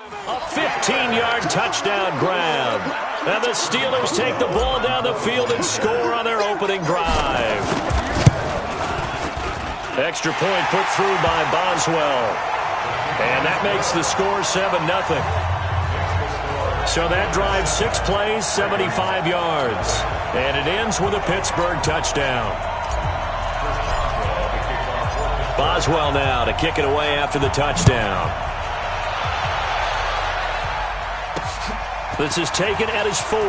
A 15-yard touchdown grab. And the Steelers take the ball down the field and score on their opening drive. Extra point put through by Boswell. And that makes the score 7-0. So that drive 6 plays, 75 yards. And it ends with a Pittsburgh touchdown. Boswell now to kick it away after the touchdown. This is taken at his 4.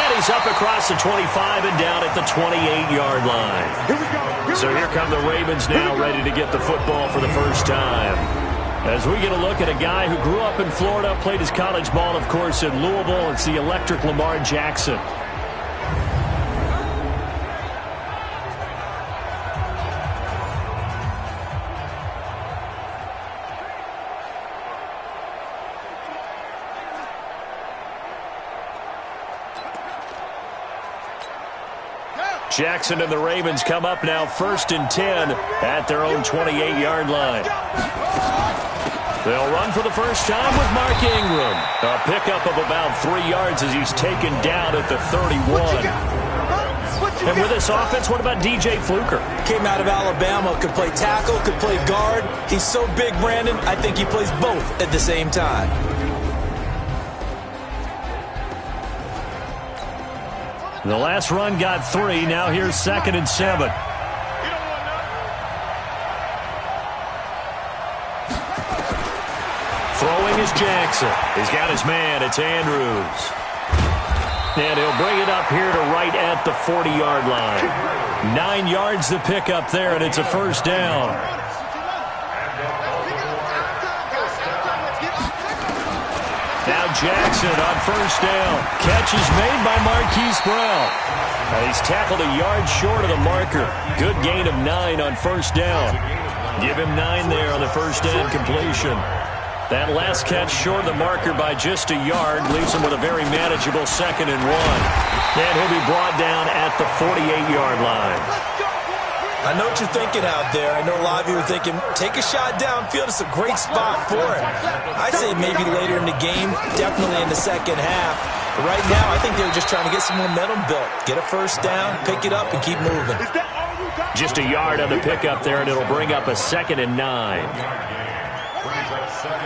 And he's up across the 25 and down at the 28-yard line. So here come the Ravens now, ready to get the football for the first time. As we get a look at a guy who grew up in Florida, played his college ball, of course, in Louisville. It's the electric Lamar Jackson. Jackson and the Ravens come up now 1st and 10 at their own 28-yard line. They'll run for the first time with Mark Ingram. A pickup of about 3 yards as he's taken down at the 31. And with this offense, what about DJ Fluker? Came out of Alabama, could play tackle, could play guard. He's so big, Brandon, I think he plays both at the same time. The last run got 3. Now here's 2nd and 7. Throwing is Jackson. He's got his man. It's Andrews. And he'll bring it up here to right at the 40-yard line. 9 yards to pick up there, and it's a first down. Now Jackson on first down. Catch is made by Marquise Brown. He's tackled a yard short of the marker. Good gain of 9 on first down. Give him 9 there on the first down completion. That last catch short of the marker by just a yard leaves him with a very manageable 2nd and 1. And he'll be brought down at the 48-yard line. I know what you're thinking out there. I know a lot of you are thinking, take a shot downfield. It's a great spot for it. I'd say maybe later in the game, definitely in the second half. But right now, I think they were just trying to get some momentum built. Get a first down, pick it up, and keep moving. Just a yard on the pickup there, and it'll bring up a 2nd and 9.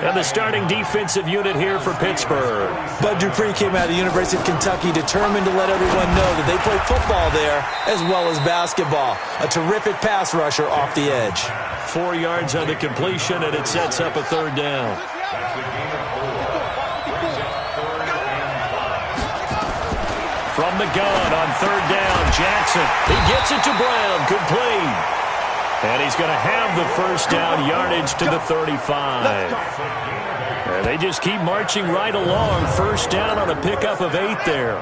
And the starting defensive unit here for Pittsburgh. Bud Dupree came out of the University of Kentucky determined to let everyone know that they play football there as well as basketball. A terrific pass rusher off the edge. 4 yards on the completion, and it sets up a 3rd down. From the gun on 3rd down, Jackson. He gets it to Brown. Good play. And he's going to have the first down, yardage to the 35. And they just keep marching right along. First down on a pickup of 8 there.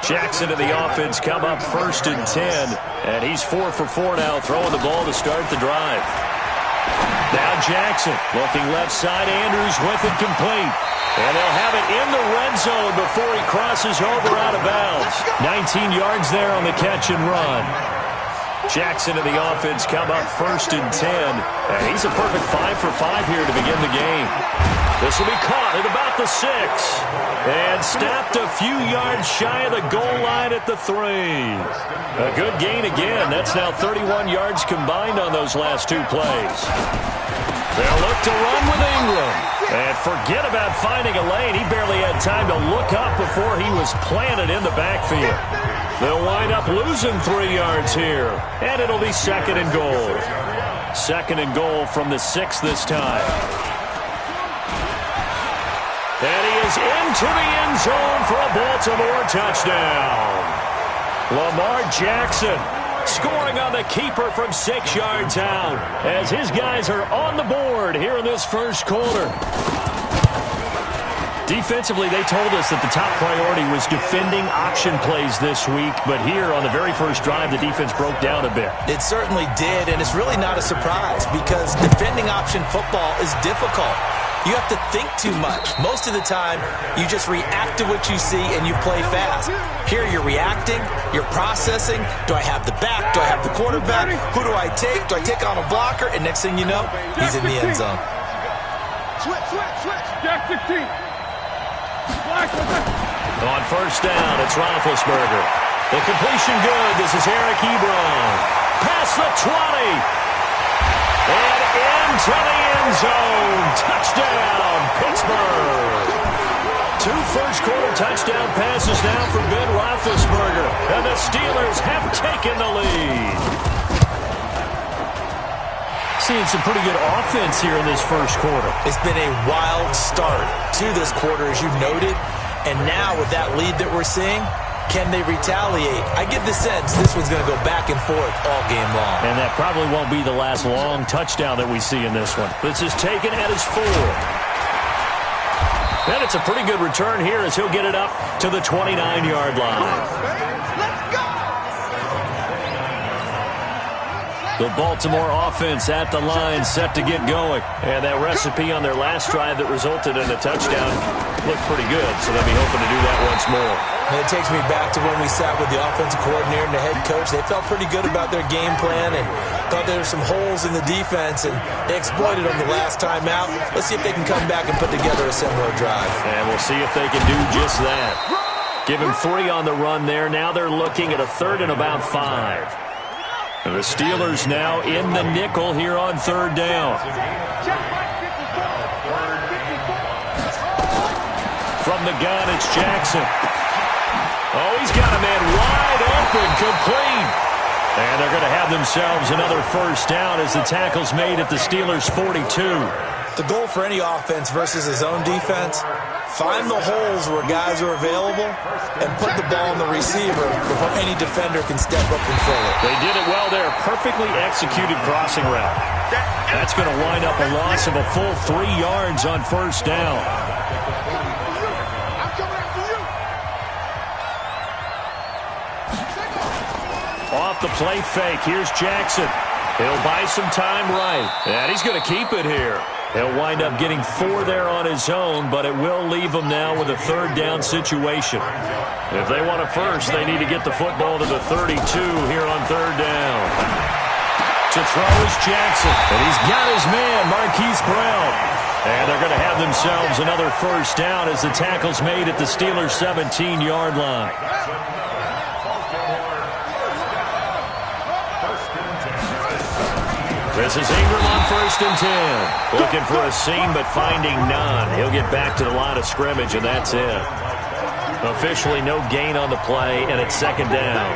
Jackson and the offense come up 1st and 10. And he's 4 for 4 now, throwing the ball to start the drive. Now Jackson looking left side. Andrews with it complete. And they'll have it in the red zone before he crosses over out of bounds. 19 yards there on the catch and run. Jackson and the offense come up 1st and 10. And he's a perfect 5 for 5 here to begin the game. This will be caught at about the 6. And snapped a few yards shy of the goal line at the 3. A good gain again. That's now 31 yards combined on those last 2 plays. They'll look to run with Ingram. And forget about finding a lane. He barely had time to look up before he was planted in the backfield. They'll wind up losing 3 yards here. And it'll be 2nd and goal. 2nd and goal from the 6 this time. And he is into the end zone for a Baltimore touchdown. Lamar Jackson scoring on the keeper from 6 yards out as his guys are on the board here in this first quarter. Defensively, they told us that the top priority was defending option plays this week, but here on the very first drive, the defense broke down a bit. It certainly did, and it's really not a surprise because defending option football is difficult. You have to think too much. Most of the time, you just react to what you see and you play fast. Here you're reacting, you're processing. Do I have the back? Do I have the quarterback? Who do I take? Do I take on a blocker? And next thing you know, he's in the end zone. Switch. Jack 16. On first down, it's Roethlisberger. The completion good. This is Eric Ebron. Past the 20. And into the end zone. Touchdown, Pittsburgh. 2 first-quarter touchdown passes now for Ben Roethlisberger. And the Steelers have taken the lead. Seeing some pretty good offense here in this first quarter. It's been a wild start to this quarter, as you noted. And now with that lead that we're seeing, can they retaliate? I get the sense this one's going to go back and forth all game long. And that probably won't be the last long touchdown that we see in this one. This is taken at his 4. And it's a pretty good return here as he'll get it up to the 29-yard line. The Baltimore offense at the line, set to get going. And that recipe on their last drive that resulted in a touchdown looked pretty good, so they'll be hoping to do that once more. And it takes me back to when we sat with the offensive coordinator and the head coach. They felt pretty good about their game plan and thought there were some holes in the defense, and they exploited them the last time out. Let's see if they can come back and put together a similar drive. And we'll see if they can do just that. Give him 3 on the run there. Now they're looking at a 3rd and about 5. And the Steelers now in the nickel here on 3rd down. From the gun, it's Jackson. Oh, he's got a man wide open, complete. And they're going to have themselves another first down as the tackle's made at the Steelers' 42. The goal for any offense versus his own defense, find the holes where guys are available and put the ball on the receiver before any defender can step up and fill it. They did it well there. Perfectly executed crossing route. That's going to wind up a loss of a full 3 yards on first down. Off the play fake. Here's Jackson. He'll buy some time right. And he's going to keep it here. He'll wind up getting 4 there on his own, but it will leave him now with a 3rd down situation. If they want a first, they need to get the football to the 32 here on 3rd down. To throw is Jackson, and he's got his man, Marquise Brown. And they're going to have themselves another first down as the tackle's made at the Steelers' 17-yard line. This is Ingram on 1st and 10. Looking for a seam, but finding none. He'll get back to the line of scrimmage, and that's it. Officially no gain on the play, and it's 2nd down.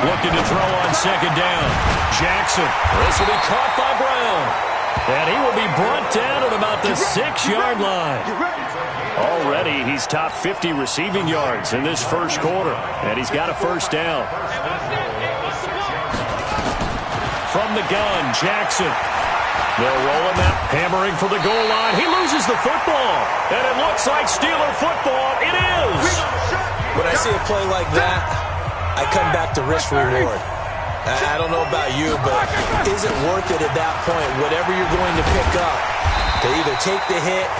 Looking to throw on 2nd down. Jackson. This will be caught by Brown. And he will be brought down at about the 6-yard line. Already, he's top 50 receiving yards in this first quarter, and he's got a first down. From the gun, Jackson. They'll roll him out, hammering for the goal line. He loses the football, and it looks like Steeler football. It is! When I see a play like that, I come back to risk-reward. I don't know about you, but is it worth it at that point, whatever you're going to pick up, to either take the hit,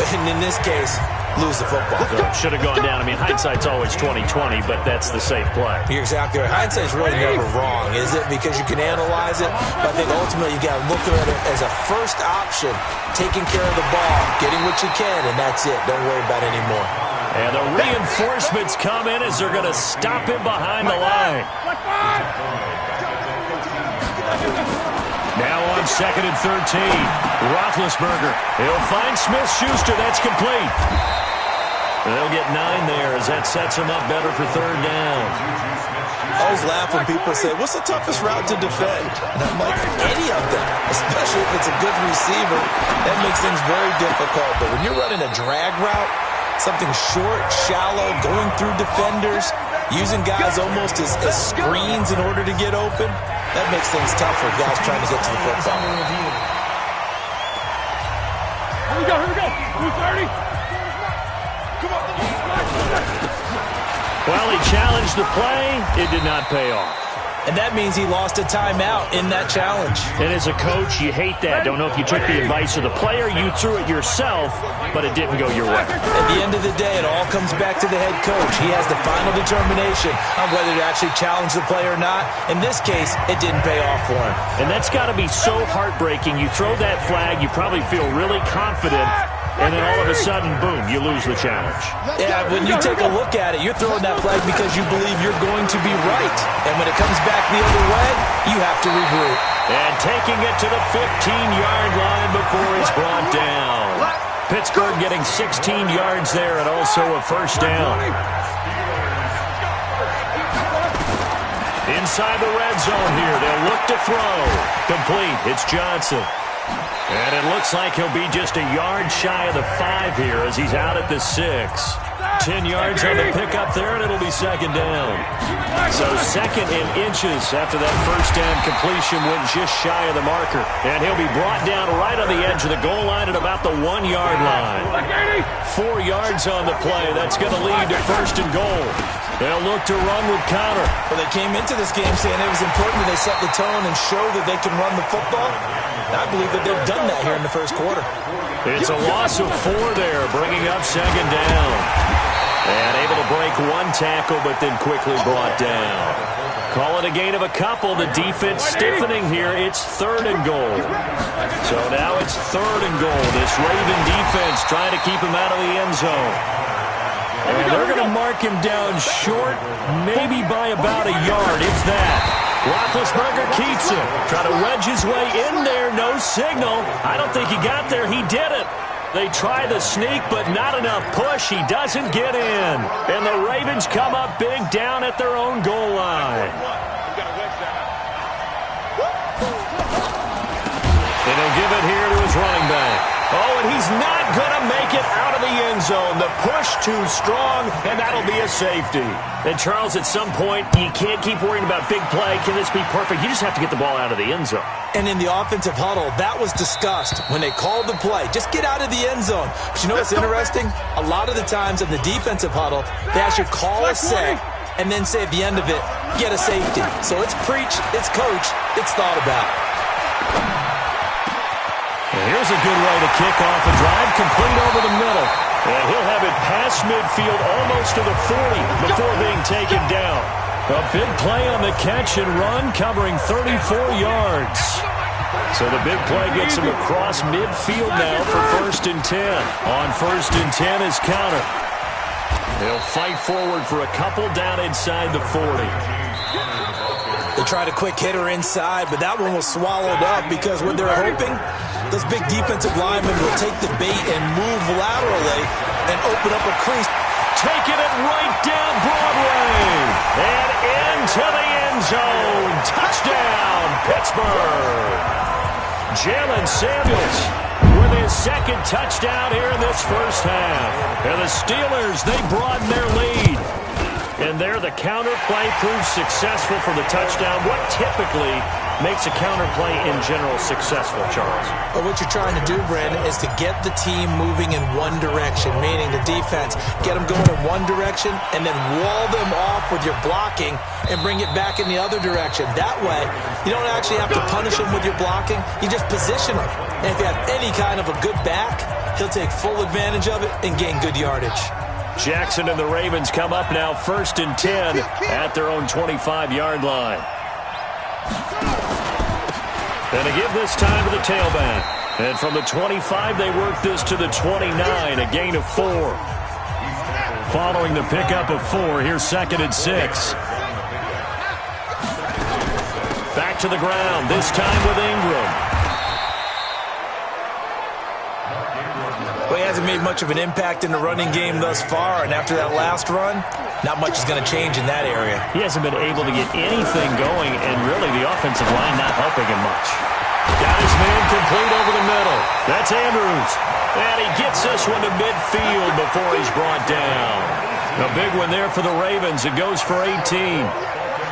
and in this case, lose the football? Should have gone down. I mean, hindsight's always 20/20, but that's the safe play. You're exactly right. Hindsight's really never wrong, is it? Because you can analyze it, but I think ultimately you got to look at it as a first option, taking care of the ball, getting what you can, and that's it. Don't worry about it anymore. And the reinforcements come in as they're going to stop him behind the line. Now on 2nd and 13. Roethlisberger. He'll find Smith-Schuster. That's complete. They'll get 9 there as that sets him up better for 3rd down. I always laugh when people say, what's the toughest route to defend? And I'm like, any of them, especially if it's a good receiver. That makes things very difficult. But when you're running a drag route, something short, shallow, going through defenders, using guys almost as screens in order to get open, that makes things tough for guys trying to get to the football. Here we go. 230. Well, he challenged the play. It did not pay off. and that means he lost a timeout in that challenge. And as a coach, you hate that. Don't know if you took the advice of the player, you threw it yourself, but it didn't go your way. At the end of the day, it all comes back to the head coach. He has the final determination on whether to actually challenge the play or not. In this case, it didn't pay off for him. And that's got to be so heartbreaking. You throw that flag, you probably feel really confident, and then all of a sudden, boom, you lose the challenge. Yeah, when you take a look at it, you're throwing that flag because you believe you're going to be right. And when it comes back the other way, you have to regroup. And taking it to the 15-yard line before he's brought down. Pittsburgh getting 16 yards there and also a first down. Inside the red zone here, they'll look to throw. Complete, it's Johnson. And it looks like he'll be just a yard shy of the 5 here as he's out at the 6. 10 yards on the pickup there, and it'll be second down. So second in inches after that first down completion went just shy of the marker. And he'll be brought down right on the edge of the goal line at about the 1-yard line. 4 yards on the play. That's going to lead to first and goal. They'll look to run with Conner. Well, they came into this game saying it was important that they set the tone and show that they can run the football. I believe that they've done that here in the first quarter. It's a loss of 4 there, bringing up second down. And able to break one tackle, but then quickly brought down. Call it a gain of a couple. The defense stiffening here. It's third and goal. So now it's third and goal. This Raven defense trying to keep him out of the end zone. And they're going to mark him down short, maybe by about a yard, if that. Roethlisberger keeps it. Try to wedge his way in there. No signal. I don't think he got there. He did it. They try the sneak, but not enough push. He doesn't get in. And the Ravens come up big down at their own goal line. And he'll give it here to his running back. Oh, and he's not going to make it out of the end zone. The push too strong, and that'll be a safety. And, Charles, at some point, you can't keep worrying about big play. Can this be perfect? You just have to get the ball out of the end zone. And in the offensive huddle, that was discussed when they called the play. Just get out of the end zone. But you know what's interesting? A lot of the times in the defensive huddle, they actually call a set and then say at the end of it, get a safety. So it's preach, it's coach, it's thought about. And here's a good way to kick off a drive, complete over the middle. And he'll have it past midfield almost to the 40 before being taken down. A big play on the catch and run, covering 34 yards. So the big play gets him across midfield now for first and 10. On first and 10 is Conner. He'll fight forward for a couple down inside the 40. They tried a quick hitter inside, but that one was swallowed up because what they're hoping, those big defensive linemen will take the bait and move laterally and open up a crease. Taking it right down Broadway. And into the end zone. Touchdown, Pittsburgh. Jalen Samuels with his second touchdown here in this first half. And the Steelers, they broaden their lead. And there the counter play proves successful for the touchdown. What typically makes a counter play in general successful, Charles? Well, what you're trying to do, Brandon, is to get the team moving in one direction, meaning the defense, get them going in one direction and then wall them off with your blocking and bring it back in the other direction. That way, you don't actually have to punish them with your blocking. You just position them. And if you have any kind of a good back, he'll take full advantage of it and gain good yardage. Jackson and the Ravens come up now first and 10 at their own 25-yard line. And to give this time to the tailback. And from the 25, they work this to the 29, a gain of 4. Following the pickup of 4, here's second and 6. Back to the ground, this time with Ingram. Well, he hasn't made much of an impact in the running game thus far, and after that last run, not much is going to change in that area. He hasn't been able to get anything going, and really the offensive line not helping him much. Got his man complete over the middle. That's Andrews. And he gets this one to midfield before he's brought down. A big one there for the Ravens. It goes for 18.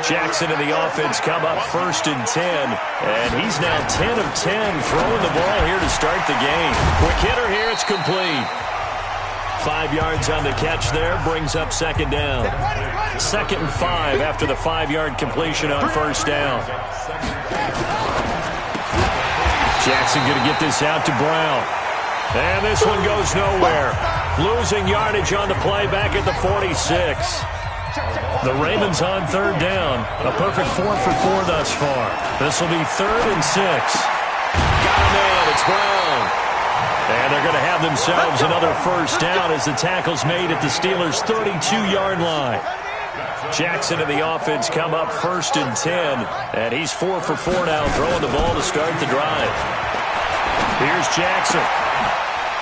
Jackson and the offense come up first and 10. And he's now 10 of 10 throwing the ball here to start the game. Quick hitter here, it's complete. 5 yards on the catch there, brings up second down. 2nd and 5 after the 5-yard completion on first down. Jackson going to get this out to Brown. And this one goes nowhere. Losing yardage on the play back at the 46. The Ravens on third down. A perfect 4 for 4 thus far. This will be 3rd and 6. Got a man. It's Brown. And they're going to have themselves another first down as the tackle's made at the Steelers' 32-yard line. Jackson and the offense come up 1st and 10. And he's 4 for 4 now, throwing the ball to start the drive. Here's Jackson.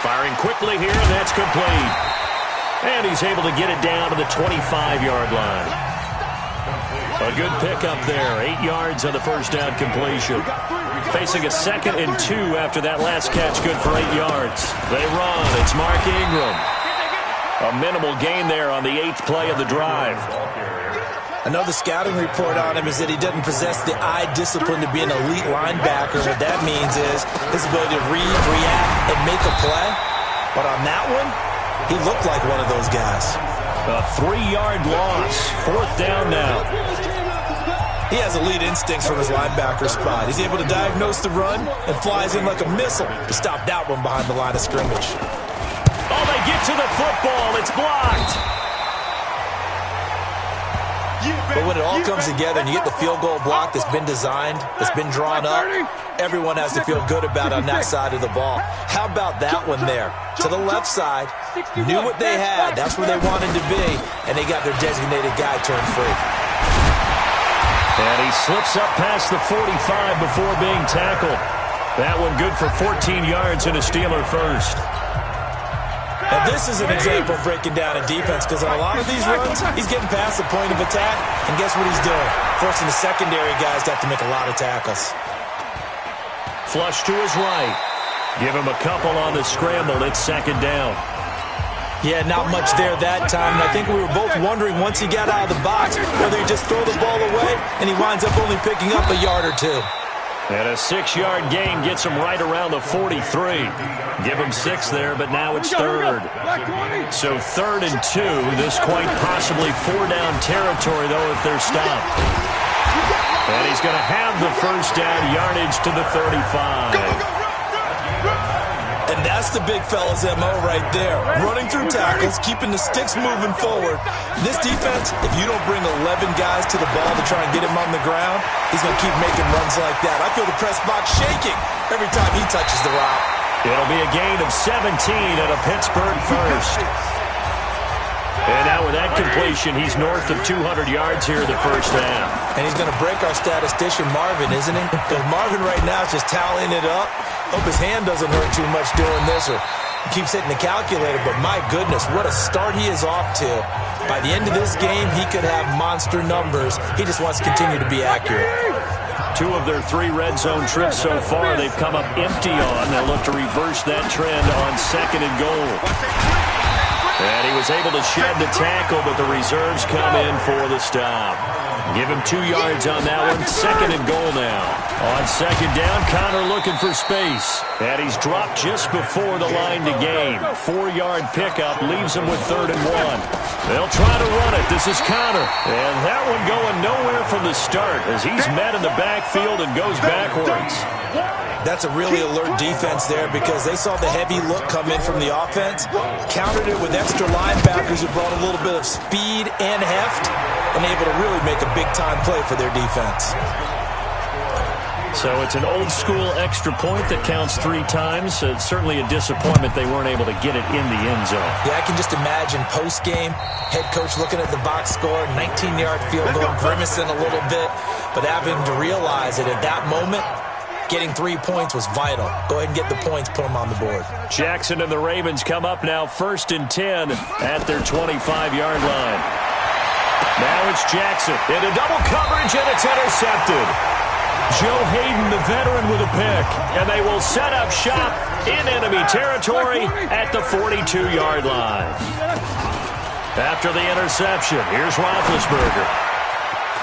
Firing quickly here, and that's complete. And he's able to get it down to the 25-yard line. A good pickup there. 8 yards on the first down completion. Facing a 2nd and 2 after that last catch, good for 8 yards. They run. It's Mark Ingram. A minimal gain there on the 8th play of the drive. Another scouting report on him is that he doesn't possess the eye discipline to be an elite linebacker. What that means is his ability to read, react, and make a play. But on that one, he looked like one of those guys. A 3-yard loss. 4th down now. He has elite instincts from his linebacker spot. He's able to diagnose the run and flies in like a missile to stop that one behind the line of scrimmage. Oh, they get to the football. It's blocked. But when it all comes together and you get the field goal block that's been designed, that's been drawn up, everyone has to feel good about it on that side of the ball. How about that one there? To the left side, knew what they had. That's where they wanted to be, and they got their designated guy turned free. And he slips up past the 45 before being tackled. That one good for 14 yards and a Steeler first. And this is an example of breaking down a defense, because on a lot of these runs, he's getting past the point of attack, and guess what he's doing? Forcing the secondary guys to have to make a lot of tackles. Flush to his right. Give him a couple on the scramble. It's 2nd down. Yeah, not much there that time, and I think we were both wondering once he got out of the box whether he just throw the ball away, and he winds up only picking up a yard or 2. And a 6-yard gain gets him right around the 43. Give him 6 there, but now it's 3rd. So 3rd and 2. This quite possibly 4-down territory, though, if they're stopped. And he's going to have the first down, yardage to the 35. And that's the big fella's MO right there. Running through tackles, keeping the sticks moving forward. This defense, if you don't bring 11 guys to the ball to try and get him on the ground, he's going to keep making runs like that. I feel the press box shaking every time he touches the rock. It'll be a gain of 17 and a Pittsburgh first. And now with that completion, he's north of 200 yards here in the first half. And he's going to break our statistician, Marvin, isn't he? Because Marvin right now is just tallying it up. Hope his hand doesn't hurt too much doing this, or keeps hitting the calculator. But my goodness, what a start he is off to. By the end of this game, he could have monster numbers. He just wants to continue to be accurate. 2 of their 3 red zone trips so far, they've come up empty on. They'll look to reverse that trend on 2nd and goal. And he was able to shed the tackle, but the reserves come in for the stop. Give him 2 yards on that one. 2nd and goal now. On 2nd down, Connor looking for space. And he's dropped just before the line to gain. 4-yard pickup leaves him with 3rd and 1. They'll try to run it. This is Connor. And that one going nowhere from the start as he's met in the backfield and goes backwards. That's a really alert defense there, because they saw the heavy look come in from the offense, countered it with extra linebackers who brought a little bit of speed and heft, and able to really make a big-time play for their defense. So it's an old-school extra point that counts 3 times. It's certainly a disappointment they weren't able to get it in the end zone. Yeah, I can just imagine post-game, head coach looking at the box score, 19-yard field goal, grimacing a little bit, but having to realize that at that moment, getting 3 points was vital. Go ahead and get the points, put them on the board. Jackson and the Ravens come up now 1st and 10 at their 25-yard line. Now it's Jackson into double coverage, and it's intercepted. Joe Hayden, the veteran, with a pick, and they will set up shop in enemy territory at the 42-yard line. After the interception, here's Roethlisberger.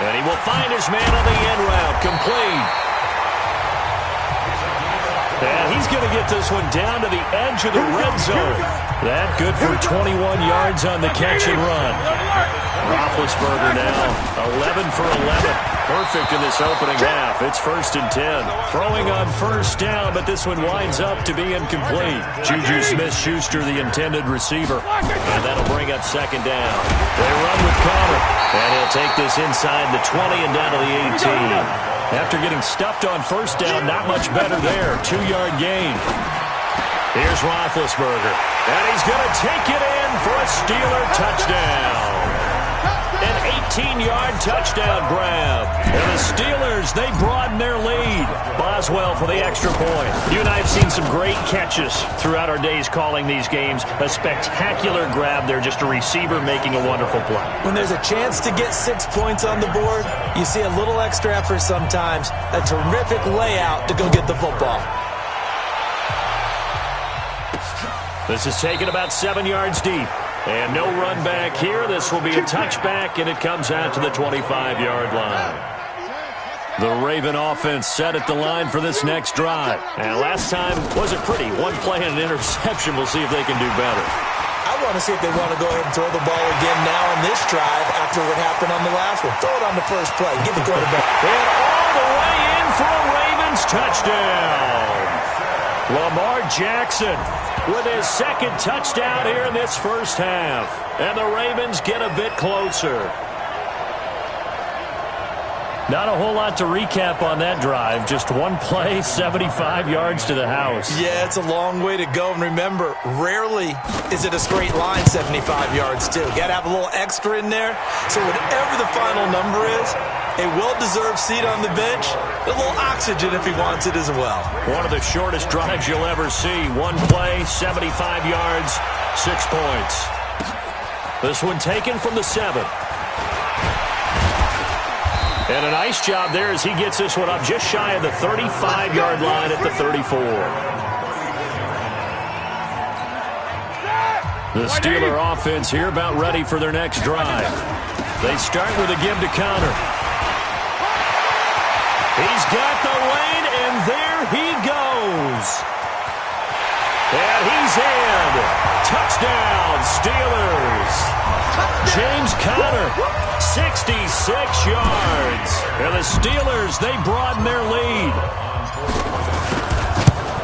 And he will find his man on the end route, complete. And he's going to get this one down to the edge of the red zone. That good for 21 yards on the catch and run. Roethlisberger now, 11 for 11. Perfect in this opening half. It's 1st and 10. Throwing on first down, but this one winds up to be incomplete. Juju Smith-Schuster, the intended receiver. And that'll bring up 2nd down. They run with Conner. And he'll take this inside the 20 and down to the 18. After getting stuffed on first down, not much better there. 2-yard gain. Here's Roethlisberger. And he's going to take it in for a Steeler touchdown. An 18-yard touchdown grab. And the Steelers, they broaden their lead. Boswell for the extra point. You and I have seen some great catches throughout our days calling these games. A spectacular grab there, just a receiver making a wonderful play. When there's a chance to get 6 points on the board, you see a little extra effort sometimes. A terrific layout to go get the football. This is taken about 7 yards deep. And no run back here. This will be a touchback, and it comes out to the 25-yard line. The Raven offense set at the line for this next drive. And last time wasn't pretty. One play and an interception. We'll see if they can do better. I want to see if they want to go ahead and throw the ball again now on this drive after what happened on the last one. Throw it on the first play. Give the quarterback. And all the way in for a Ravens touchdown. Lamar Jackson with his 2nd touchdown here in this first half. And the Ravens get a bit closer. Not a whole lot to recap on that drive. Just one play, 75 yards to the house. Yeah, it's a long way to go. And remember, rarely is it a straight line 75 yards, too. Got to have a little extra in there. So whatever the final number is, a well-deserved seat on the bench, a little oxygen if he wants it as well. One of the shortest drives you'll ever see. One play, 75 yards, 6 points. This one taken from the 7. And a nice job there as he gets this one up just shy of the 35-yard line at the 34. The Steeler offense here about ready for their next drive. They start with a give to Conner. He's got the lane, and there he goes. And he's in. Touchdown, Steelers. James Conner, 66 yards. And the Steelers, they broaden their lead.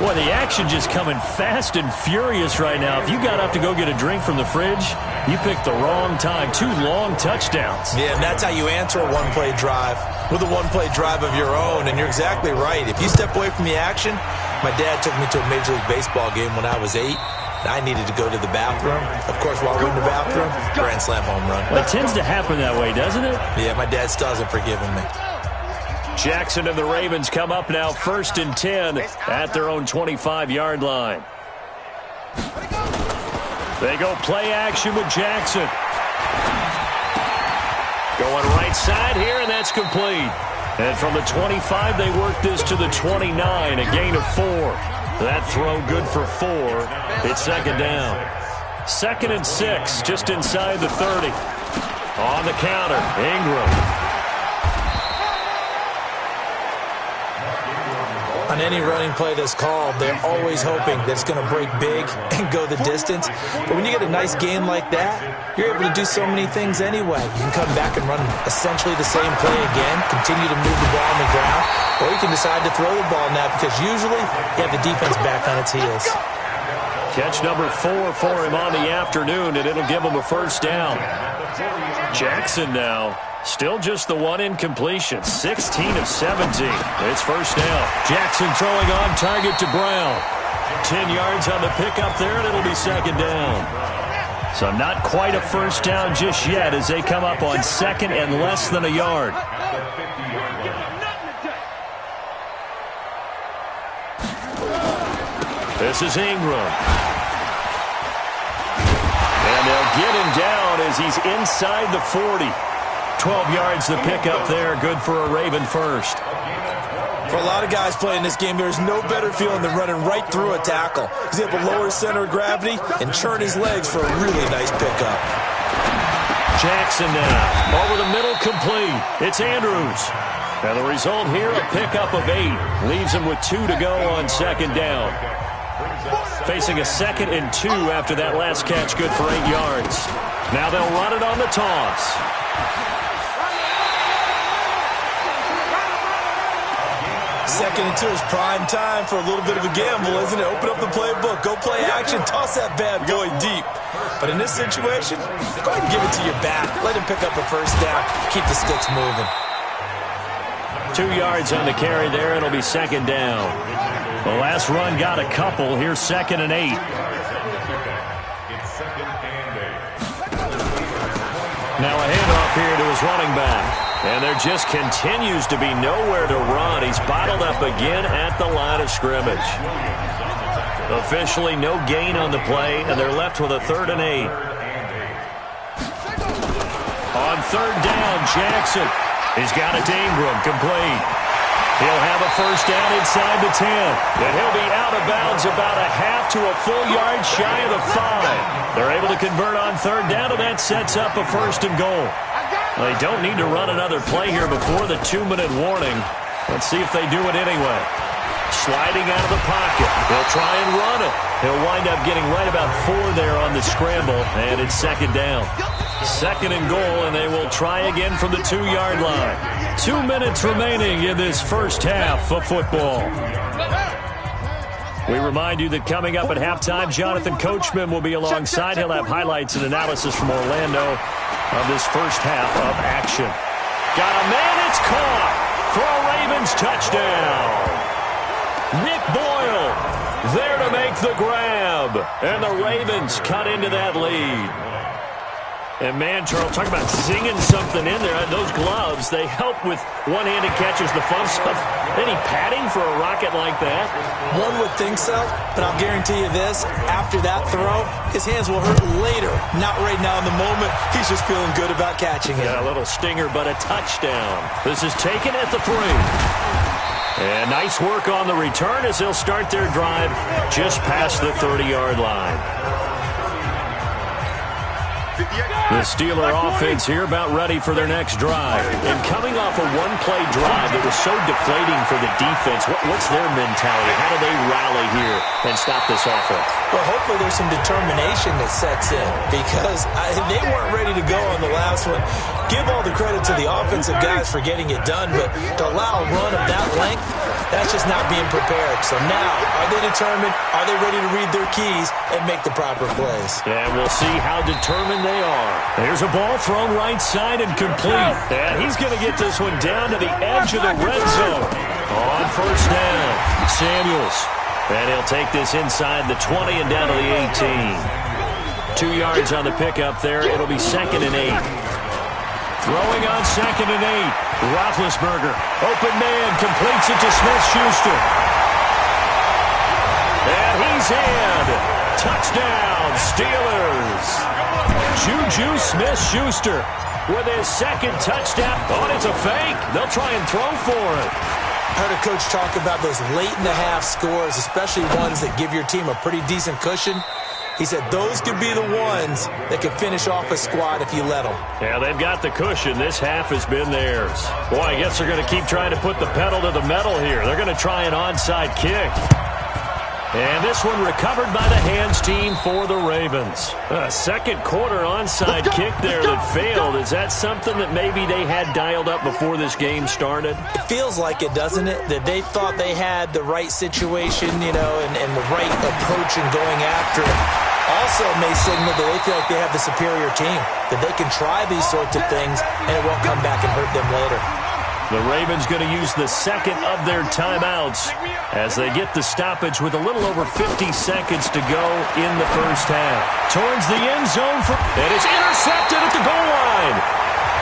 Boy, the action just coming fast and furious right now. If you got up to go get a drink from the fridge, you picked the wrong time. 2 long touchdowns. Yeah, and that's how you answer a one-play drive, with a one-play drive of your own. And you're exactly right. If you step away from the action, my dad took me to a Major League Baseball game when I was 8. I needed to go to the bathroom. Of course, while we're in the bathroom, grand slam home run. Well, it tends to happen that way, doesn't it? Yeah, my dad still hasn't forgiven me. Jackson and the Ravens come up now 1st and 10 at their own 25-yard line. They go play action with Jackson. Going right side here, and that's complete. And from the 25, they work this to the 29, a gain of 4. That throw good for 4. It's 2nd down. 2nd and 6, just inside the 30. On the counter, Ingram. On any running play that's called, they're always hoping that it's going to break big and go the distance. But when you get a nice game like that, you're able to do so many things anyway. You can come back and run essentially the same play again, continue to move the ball on the ground, or you can decide to throw the ball now because usually you have the defense back on its heels. Catch number 4 for him on the afternoon, and it'll give him a first down. Jackson now. Still just the one incompletion. 16 of 17. It's first down. Jackson throwing on target to Brown. 10 yards on the pickup there, and it'll be 2nd down. So not quite a first down just yet as they come up on 2nd and less than a yard. This is Ingram. And they'll get him down as he's inside the 40. 12 yards the pickup there. Good for a Raven first. For a lot of guys playing this game, there's no better feeling than running right through a tackle. He's able to lower his center of gravity and churn his legs for a really nice pickup. Jackson now. Over the middle, complete. It's Andrews. And the result here, a pickup of 8. Leaves him with 2 to go on 2nd down. Facing a 2nd and 2 after that last catch, good for 8 yards. Now they'll run it on the toss. Second and 2 is prime time for a little bit of a gamble, isn't it? Open up the playbook, go play action, toss that bad boy deep. But in this situation, go ahead and give it to your back. Let him pick up a first down. Keep the sticks moving. 2 yards on the carry there. It'll be 2nd down. The last run got a couple. Here's 2nd and 8. Now a handoff here to his running back. And there just continues to be nowhere to run. He's bottled up again at the line of scrimmage. Officially no gain on the play, and they're left with a 3rd and 8. On 3rd down, Jackson. He's got it to Ingram, complete. He'll have a first down inside the 10. And he'll be out of bounds about a half to a full yard shy of the 5. They're able to convert on 3rd down, and that sets up a 1st and goal. They don't need to run another play here before the 2-minute warning. Let's see if they do it anyway. Sliding out of the pocket. He'll try and run it. He'll wind up getting right about 4 there on the scramble, and it's 2nd down. 2nd and goal, and they will try again from the 2-yard line. 2 minutes remaining in this first half of football. We remind you that coming up at halftime, Jonathan Coachman will be alongside. He'll have highlights and analysis from Orlando of this first half of action. Got a man, it's caught for a Ravens touchdown. Nick Boyle there to make the grab, and the Ravens cut into that lead. And man, Charles, talk about zinging something in there. Those gloves, they help with one-handed catches, the fun stuff. Any padding for a rocket like that? One would think so, but I'll guarantee you this. After that throw, his hands will hurt later. Not right now in the moment. He's just feeling good about catching it. Yeah, a little stinger, but a touchdown. This is taken at the 3. And nice work on the return as they'll start their drive just past the 30-yard line. The Steeler offense here about ready for their next drive. And coming off a one-play drive that was so deflating for the defense, what's their mentality? How do they rally here and stop this offense? Well, hopefully there's some determination that sets in because they weren't ready to go on the last one. Give all the credit to the offensive guys for getting it done, but to allow a run of that length, that's just not being prepared. So now, are they determined? Are they ready to read their keys and make the proper plays? And we'll see how determined they are. There's a ball thrown right side and complete. And he's going to get this one down to the edge of the red zone. On first down, Samuels. And he'll take this inside the 20 and down to the 18. 2 yards on the pickup there. It'll be 2nd and 8. Throwing on 2nd and 8. Roethlisberger. Open man. Completes it to Smith-Schuster. And he's in. Touchdown, Steelers. Juju Smith-Schuster with his 2nd touchdown. Oh, it's a fake. They'll try and throw for it. I heard a coach talk about those late-in-the-half scores, especially ones that give your team a pretty decent cushion. He said those could be the ones that could finish off a squad if you let them. Yeah, they've got the cushion. This half has been theirs. Boy, I guess they're going to keep trying to put the pedal to the metal here. They're going to try an onside kick. And this one recovered by the hands team for the Ravens. A second quarter onside kick there that failed. Is that something that maybe they had dialed up before this game started? It feels like it, doesn't it? That they thought they had the right situation, and the right approach in going after it. Also may signal that they feel like they have the superior team, that they can try these sorts of things, and it won't come back and hurt them later. The Ravens going to use the 2nd of their timeouts as they get the stoppage with a little over 50 seconds to go in the first half. Towards the end zone, and it's intercepted at the goal line.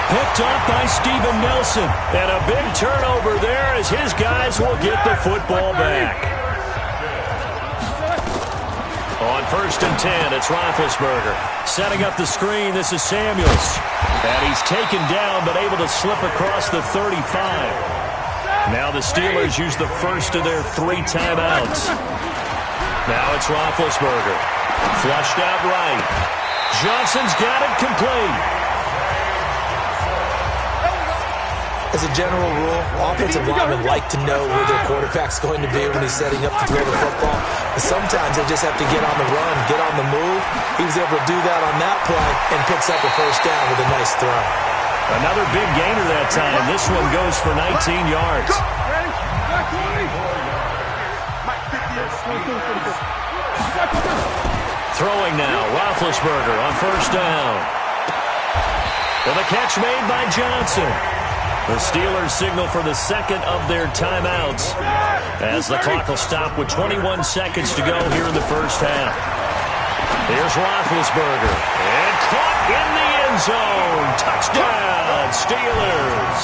Picked up by Steven Nelson. And a big turnover there as his guys will get the football back. On 1st and 10, it's Roethlisberger. Setting up the screen, this is Samuels. And he's taken down, but able to slip across the 35. Now the Steelers use the first of their 3 timeouts. Now it's Roethlisberger. Flushed out right. Johnson's got it complete. As a general rule, offensive linemen like to know where their quarterback's going to be when he's setting up to throw the football. But sometimes they just have to get on the run, get on the move. He was able to do that on that play and picks up a first down with a nice throw. Another big gainer that time. This one goes for 19 yards. Ready? Back 20. Throwing now, Roethlisberger on first down. With a catch made by Johnson. The Steelers signal for the second of their timeouts as the clock will stop with 21 seconds to go here in the first half. Here's Roethlisberger. And caught in the end zone. Touchdown, Steelers.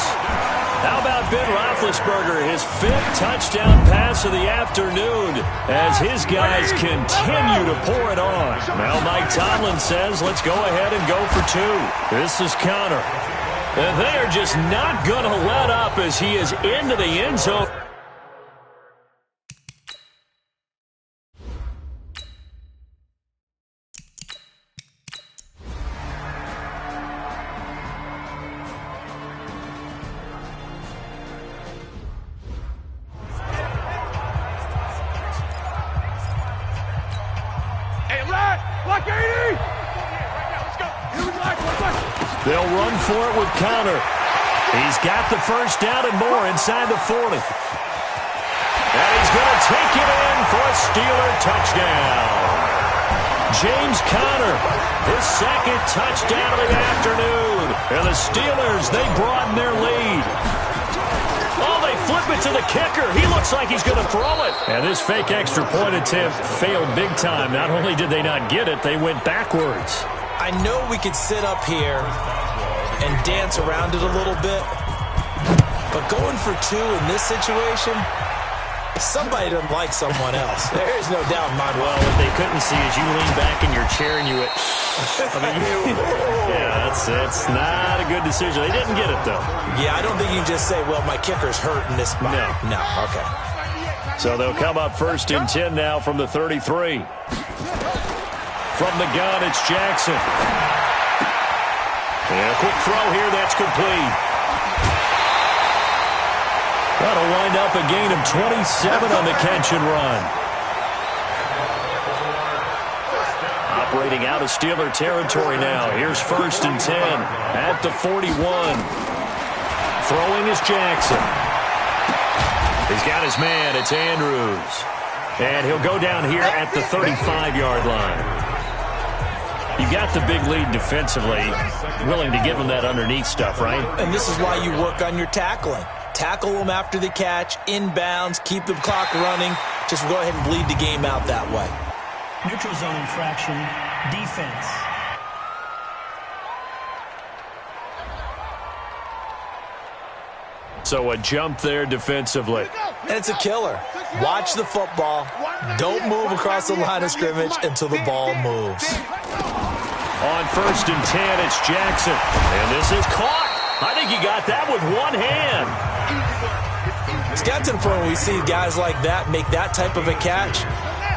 How about Ben Roethlisberger, his 5th touchdown pass of the afternoon as his guys continue to pour it on. Now Mike Tomlin says, let's go ahead and go for 2. This is Conner. And they are just not going to let up as he is into the end zone. Hey, Black 80! Let's go. Here we go. They'll run for it with Conner. He's got the first down and more inside the 40. And he's going to take it in for a Steeler touchdown. James Conner, his 2nd touchdown of the afternoon. And the Steelers, they broaden their lead. Oh, they flip it to the kicker. He looks like he's going to throw it. And this fake extra point attempt failed big time. Not only did they not get it, they went backwards. I know we could sit up here and dance around it a little bit, but going for 2 in this situation, somebody doesn't like someone else. There's no doubt in my mind. Well, what they couldn't see is you lean back in your chair and you went, yeah, it's not a good decision. They didn't get it, though. Yeah, I don't think you can just say, well, my kicker's hurt in this spot. No, okay. So they'll come up 1st and 10 now from the 33. From the gun, it's Jackson. And a quick throw here, that's complete. That'll wind up a gain of 27 on the catch and run. Operating out of Steeler territory now. Here's 1st and 10 at the 41. Throwing is Jackson. He's got his man, it's Andrews. And he'll go down here at the 35-yard line. You got the big lead defensively, willing to give them that underneath stuff, right? And this is why you work on your tackling. Tackle them after the catch, inbounds, keep the clock running. Just go ahead and bleed the game out that way. Neutral zone infraction, defense. So a jump there defensively. And it's a killer. Watch the football. Don't move across the line of scrimmage until the ball moves. On 1st and 10, it's Jackson. And this is caught. I think he got that with one hand. It's got to the point where we see guys like that make that type of a catch.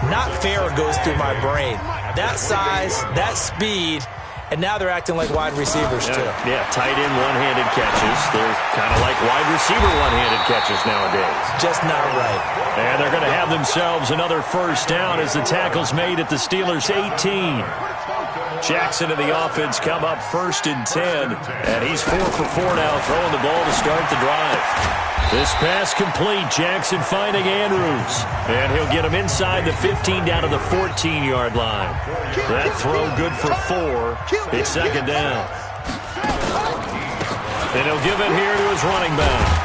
Not fair goes through my brain. That size, that speed, and now they're acting like wide receivers too. Yeah, tight end one-handed catches. They're kind of like wide receiver one-handed catches nowadays. Just not right. And they're going to have themselves another first down as the tackle's made at the Steelers' 18. Jackson and the offense come up 1st and 10. And he's 4 for 4 now, throwing the ball to start the drive. This pass complete. Jackson finding Andrews. And he'll get him inside the 15 down to the 14-yard line. That throw good for 4. It's 2nd down. And he'll give it here to his running back.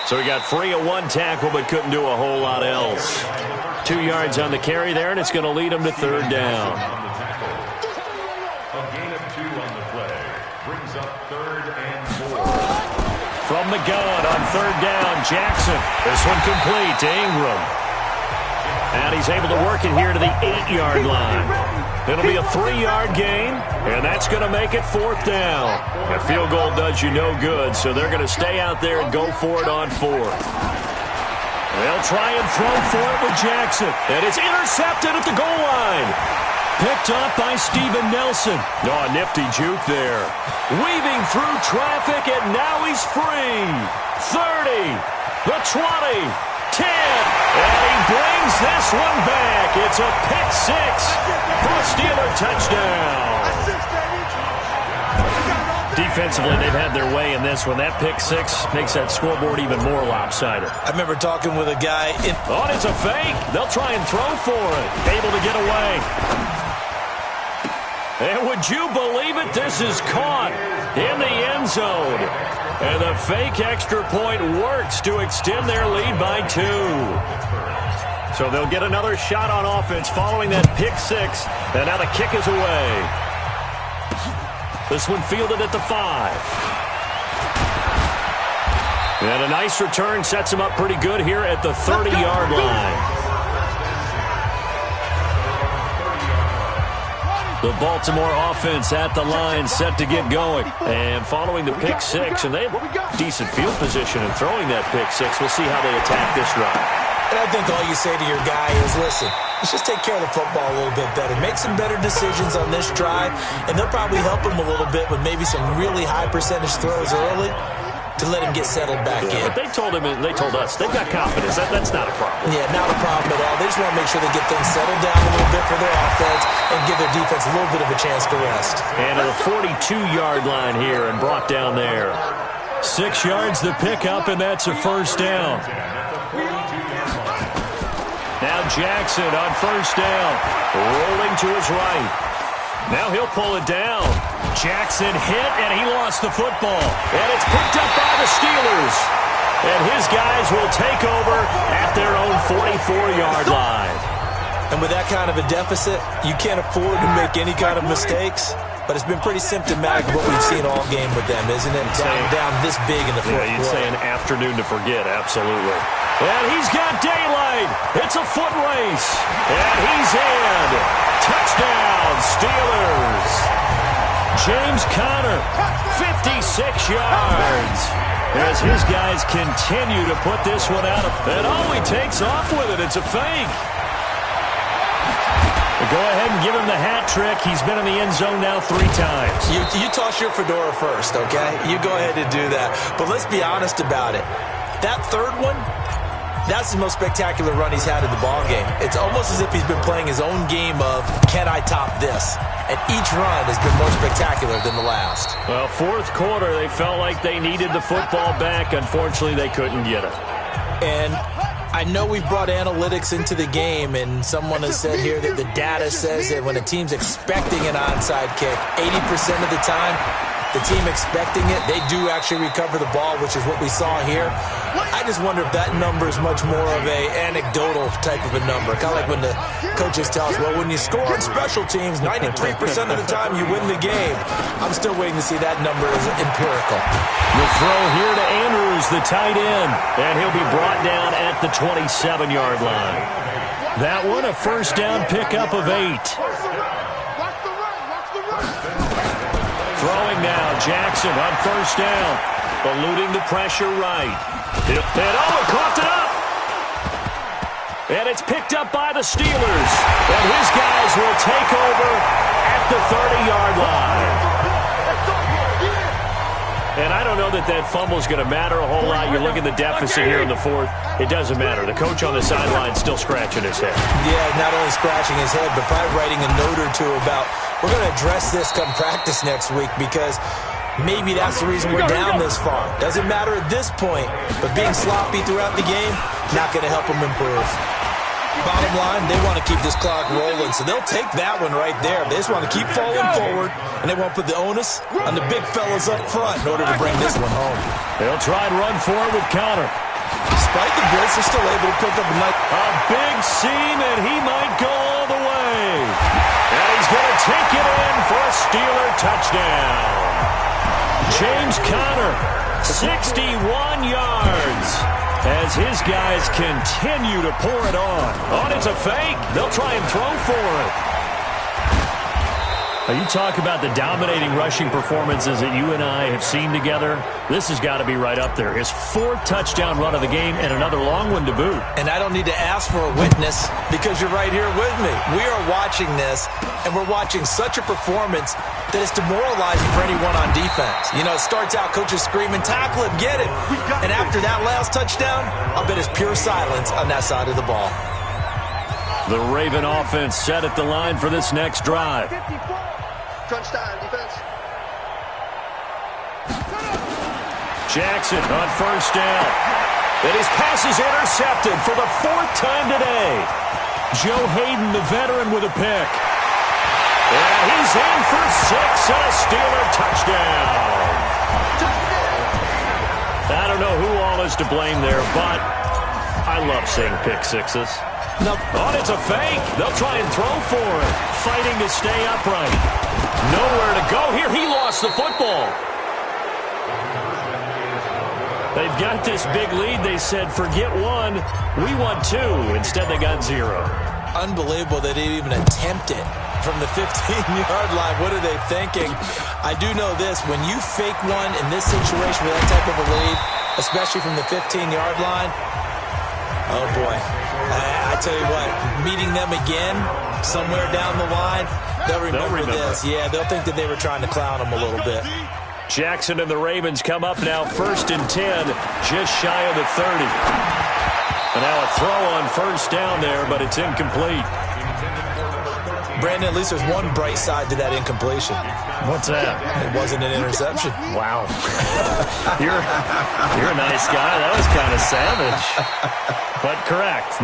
So he got free of one tackle but couldn't do a whole lot else. 2 yards on the carry there, and it's going to lead him to 3rd down. A gain of 2 on the play brings up 3rd and 4. From the gun on 3rd down, Jackson. This one complete to Ingram. And he's able to work it here to the 8-yard line. It'll be a 3-yard gain, and that's going to make it 4th down. A field goal does you no good, so they're going to stay out there and go for it on 4th. They'll try and throw for it with Jackson, and it's intercepted at the goal line. Picked up by Steven Nelson. Oh, nifty juke there. Weaving through traffic, and now he's free. 30, the 20, 10, and he brings this one back. It's a pick six for a Steeler touchdown. Defensively, they've had their way in this one. That pick six makes that scoreboard even more lopsided. I remember talking with a guy. Oh, it's a fake. They'll try and throw for it. Able to get away. And would you believe it? This is caught in the end zone. And the fake extra point works to extend their lead by 2. So they'll get another shot on offense following that pick six. And now the kick is away. This one fielded at the 5. And a nice return sets him up pretty good here at the 30-yard line. The Baltimore offense at the line, set to get going. And following the pick six, and they have decent field position in throwing that pick six. We'll see how they attack this run. And I think all you say to your guy is, listen, let's just take care of the football a little bit better. Make some better decisions on this drive, and they'll probably help him a little bit with maybe some really high percentage throws early to let him get settled back in. But they told us, they've got confidence. That's not a problem. Yeah, not a problem at all. They just want to make sure they get things settled down a little bit for their offense and give their defense a little bit of a chance to rest. And to the 42-yard line here and brought down there. 6 yards the pickup, and that's a first down. Now Jackson on first down, rolling to his right. Now he'll pull it down. Jackson hit, and he lost the football. And it's picked up by the Steelers. And his guys will take over at their own 44-yard line. And with that kind of a deficit, you can't afford to make any kind of mistakes. But it's been pretty symptomatic of what we've seen all game with them, isn't it? Down this big in the fourth quarter. You'd say an afternoon to forget, absolutely. And he's got daylight. It's a foot race. And he's in. Touchdown, Steelers. James Conner, 56 yards. As his guys continue to put this one out. And he takes off with it. It's a fake. Go ahead and give him the hat trick. He's been in the end zone now 3 times. You toss your fedora first, okay? You go ahead and do that. But let's be honest about it. That third one, that's the most spectacular run he's had in the ballgame. It's almost as if he's been playing his own game of, can I top this? And each run has been more spectacular than the last. Well, fourth quarter, they felt like they needed the football back. Unfortunately, they couldn't get it. And I know we've brought analytics into the game, and someone has said here that the data says that when a team's expecting an onside kick, 80% of the time, the team expecting it, they do actually recover the ball, which is what we saw here. I just wonder if that number is much more of a anecdotal type of a number. Kind of like when the coaches tell us, well, when you score on special teams, 93% of the time you win the game. I'm still waiting to see that number as empirical. The throw here to Andrews, the tight end, and he'll be brought down at the 27-yard line. That one, a first down pickup of 8. Throwing now, Jackson on first down, eluding the pressure right. And coughed it up. And it's picked up by the Steelers. And his guys will take over at the 30-yard line. And I don't know that fumble is going to matter a whole lot. You look at the deficit here in the fourth. It doesn't matter. The coach on the sideline still scratching his head. Yeah, not only scratching his head, but probably writing a note or two about, we're going to address this come practice next week because maybe that's the reason we're down this far. Doesn't matter at this point, but being sloppy throughout the game, not going to help them improve. Bottom line, they want to keep this clock rolling, so they'll take that one right there. They just want to keep falling forward, and they want to put the onus on the big fellas up front in order to bring this one home. They'll try and run for it with Conner. Despite the blitz, they're still able to pick up a big seam, and he might go all the way. And he's going to take it in for a Steeler touchdown. James Conner, 61 yards. As his guys continue to pour it on. Oh, it's a fake. They'll try and throw for it. You talk about the dominating rushing performances that you and I have seen together. This has got to be right up there. His 4th touchdown run of the game and another long one to boot. And I don't need to ask for a witness because you're right here with me. We are watching this, and we're watching such a performance that is demoralizing for anyone on defense. You know, it starts out coaches screaming, tackle him, get it. And after that last touchdown, I'll bet it's pure silence on that side of the ball. The Raven offense set at the line for this next drive. Crunch time, defense. Jackson on first down. And his pass is intercepted for the 4th time today. Joe Hayden, the veteran, with a pick. And he's in for 6 and a Steeler touchdown. I don't know who all is to blame there, but I love seeing pick sixes. No. Oh, it's a fake. They'll try and throw for it. Fighting to stay upright. Nowhere to go here. He lost the football. They've got this big lead. They said, forget 1. We want 2. Instead, they got 0. Unbelievable they didn't even attempt it from the 15-yard line. What are they thinking? I do know this. When you fake one in this situation with that type of a lead, especially from the 15-yard line, oh, boy. I tell you what, meeting them again somewhere down the line, they'll remember this. Yeah, they'll think that they were trying to clown them a little bit. Jackson and the Ravens come up now 1st and 10, just shy of the 30. And now a throw on first down there, but it's incomplete. Brandon, at least there's one bright side to that incompletion. What's that? It wasn't an interception. Wow. You're a nice guy. That was kind of savage. But correct.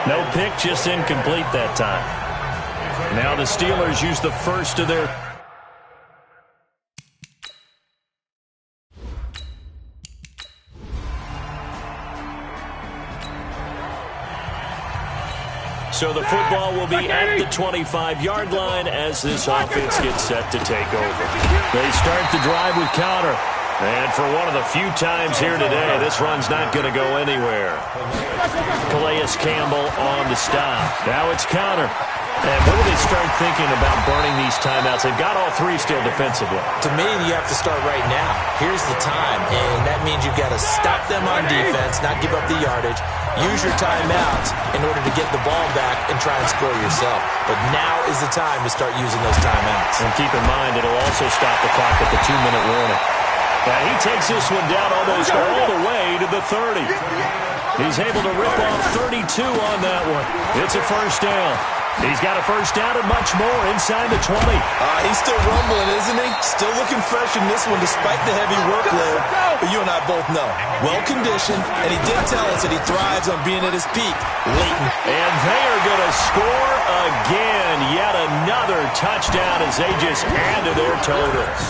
No pick, just incomplete that time. Now the Steelers use the first of their... So the football will be at the 25-yard line as this offense gets set to take over. They start the drive with counter. And for one of the few times here today, this run's not going to go anywhere. Calais Campbell on the stop. Now it's counter. And when do they start thinking about burning these timeouts? They've got all 3 still defensively. To me, you have to start right now. Here's the time, and that means you've got to stop them on defense, not give up the yardage. Use your timeouts in order to get the ball back and try and score yourself. But now is the time to start using those timeouts. And keep in mind, it'll also stop the clock at the 2-minute warning. Now he takes this one down almost all the way to the 30. He's able to rip off 32 on that one. It's a first down. He's got a first down and much more inside the 20. He's still rumbling, isn't he? Still looking fresh in this one despite the heavy workload. But you and I both know, well-conditioned, and he did tell us that he thrives on being at his peak. Leighton. And they are going to score again. Yet another touchdown as they just add to their totals.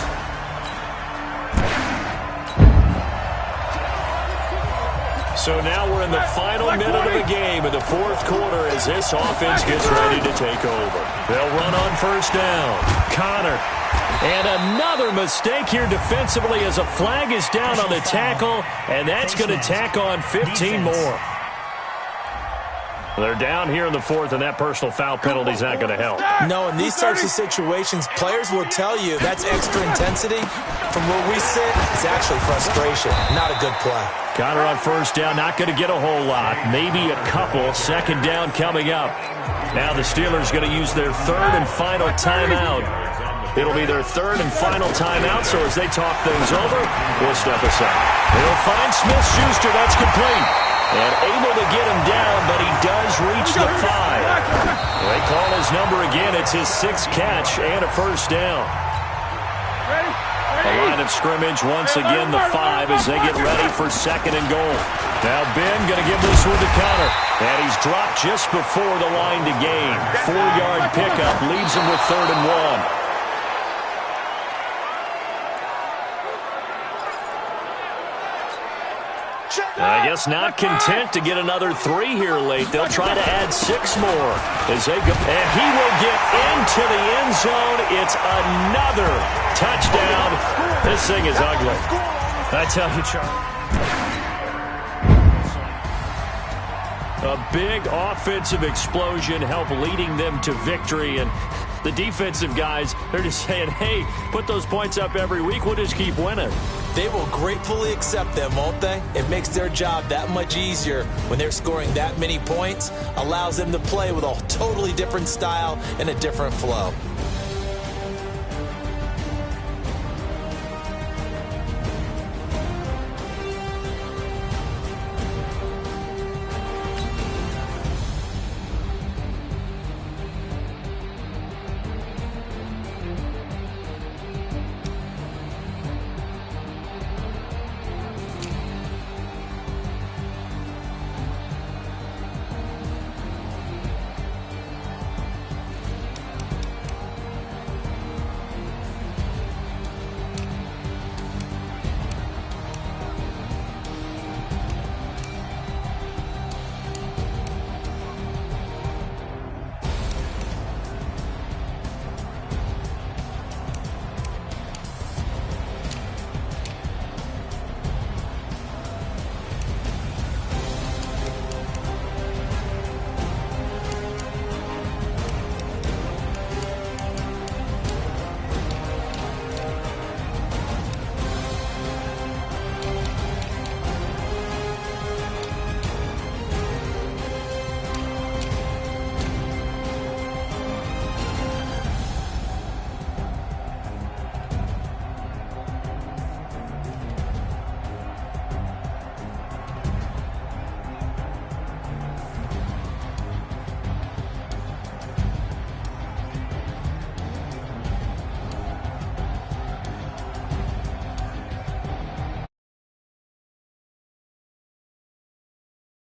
So now we're in the final minute of the game in the 4th quarter as this offense gets ready to take over. They'll run on first down. Connor. And another mistake here defensively as a flag is down on the tackle, and that's going to tack on 15 more. They're down here in the 4th, and that personal foul penalty is not going to help. No, in these types of situations, players will tell you that's extra intensity. From where we sit, it's actually frustration. Not a good play. Connor on first down, not going to get a whole lot. Maybe a couple. Second down coming up. Now the Steelers going to use their 3rd and final timeout. It'll be their 3rd and final timeout, so as they talk things over, we'll step aside. They'll find Smith-Schuster. That's complete. And able to get him down, but he does reach the 5. They call his number again. It's his 6th catch and a first down. The line of scrimmage once again the 5 as they get ready for 2nd and goal. Now Ben going to give this one to Connor. And he's dropped just before the line to gain. 4-yard pickup leaves him with 3rd and 1. I guess not content to get another 3 here late. They'll try to add 6 more as they go. And he will get into the end zone. It's another touchdown. This thing is ugly. I tell you, Charlie. A big offensive explosion helped leading them to victory. And The defensive guys, they're just saying, hey, put those points up every week. We'll just keep winning. They will gratefully accept them, won't they? It makes their job that much easier when they're scoring that many points. Allows them to play with a totally different style and a different flow.